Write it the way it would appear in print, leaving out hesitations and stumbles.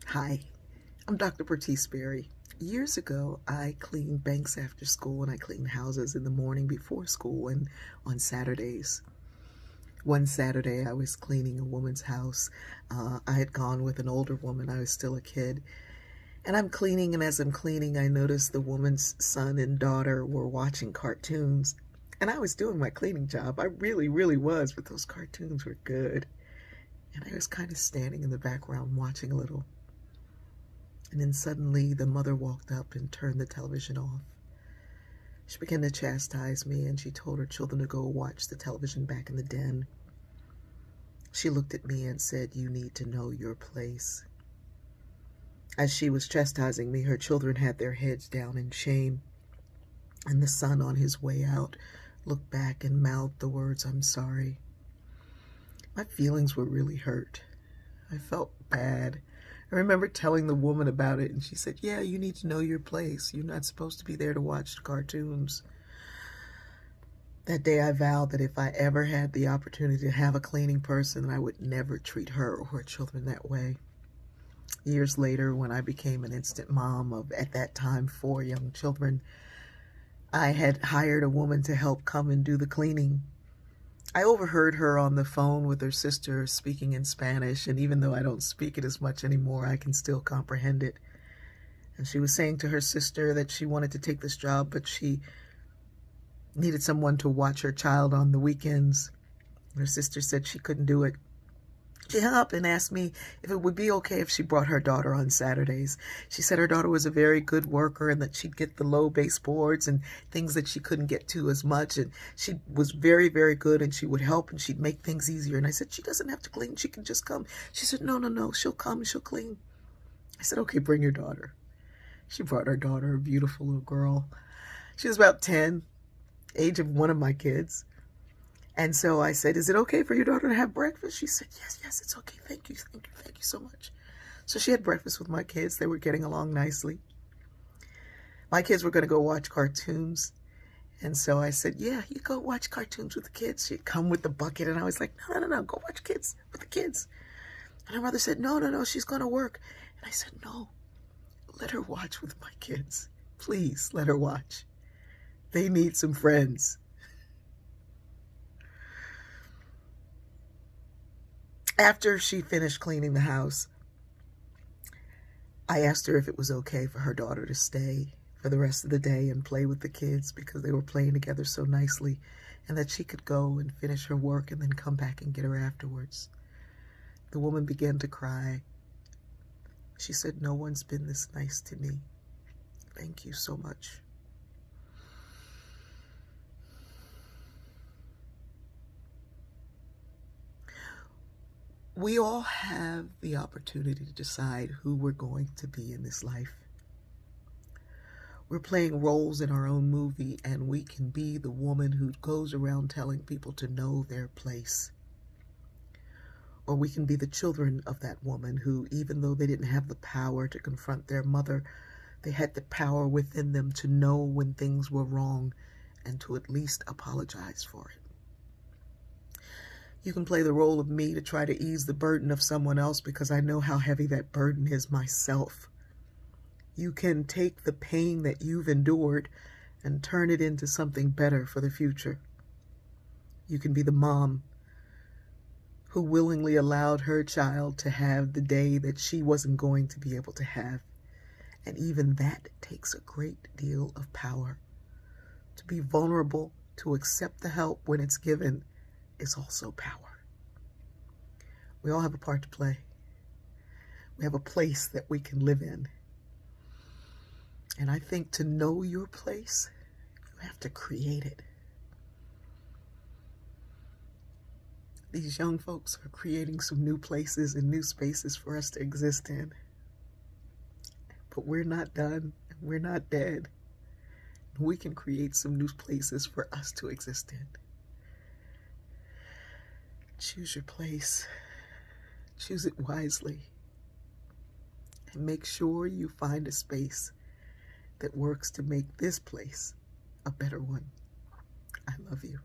Hi, I'm Dr. Bertice Berry. Years ago, I cleaned banks after school and I cleaned houses in the morning before school and on Saturdays. One Saturday, I was cleaning a woman's house. I had gone with an older woman. I was still a kid. And I'm cleaning, and as I'm cleaning, I noticed the woman's son and daughter were watching cartoons. And I was doing my cleaning job. I really, really was, but those cartoons were good. And I was kind of standing in the background watching a little. And then suddenly the mother walked up and turned the television off. She began to chastise me, and she told her children to go watch the television back in the den. She looked at me and said, "You need to know your place." As she was chastising me, her children had their heads down in shame, and the son on his way out looked back and mouthed the words, "I'm sorry." My feelings were really hurt. I felt bad. I remember telling the woman about it, and she said, "Yeah, you need to know your place. You're not supposed to be there to watch cartoons." That day I vowed that if I ever had the opportunity to have a cleaning person, I would never treat her or her children that way. Years later, when I became an instant mom of, at that time, 4 young children, I had hired a woman to help come and do the cleaning. I overheard her on the phone with her sister speaking in Spanish, and even though I don't speak it as much anymore, I can still comprehend it. And she was saying to her sister that she wanted to take this job, but she needed someone to watch her child on the weekends. Her sister said she couldn't do it. She hung up and asked me if it would be okay if she brought her daughter on Saturdays. She said her daughter was a very good worker and that she'd get the low baseboards and things that she couldn't get to as much. And she was very, very good, and she would help and she'd make things easier. And I said, "She doesn't have to clean. She can just come." She said, "No, no, no. She'll come and she'll clean." I said, "Okay, bring your daughter." She brought her daughter, a beautiful little girl. She was about 10, age of one of my kids. And so I said, "Is it okay for your daughter to have breakfast?" She said, "Yes, yes, it's okay. Thank you, thank you, thank you so much." So she had breakfast with my kids. They were getting along nicely. My kids were going to go watch cartoons. And so I said, "Yeah, you go watch cartoons with the kids." She'd come with the bucket, and I was like, "No, no, no, no, go watch kids with the kids." And her mother said, "No, no, no, she's going to work." And I said, "No, let her watch with my kids. Please let her watch. They need some friends." After she finished cleaning the house, I asked her if it was okay for her daughter to stay for the rest of the day and play with the kids because they were playing together so nicely, and that she could go and finish her work and then come back and get her afterwards. The woman began to cry. She said, "No one's been this nice to me. Thank you so much." We all have the opportunity to decide who we're going to be in this life. We're playing roles in our own movie, and we can be the woman who goes around telling people to know their place. Or we can be the children of that woman who, even though they didn't have the power to confront their mother, they had the power within them to know when things were wrong and to at least apologize for it. You can play the role of me to try to ease the burden of someone else because I know how heavy that burden is myself. You can take the pain that you've endured and turn it into something better for the future. You can be the mom who willingly allowed her child to have the day that she wasn't going to be able to have. And even that takes a great deal of power. To be vulnerable, to accept the help when it's given, is also power. We all have a part to play. We have a place that we can live in. And I think to know your place, you have to create it. These young folks are creating some new places and new spaces for us to exist in. But we're not done, and we're not dead. We can create some new places for us to exist in. Choose your place. Choose it wisely. And make sure you find a space that works to make this place a better one. I love you.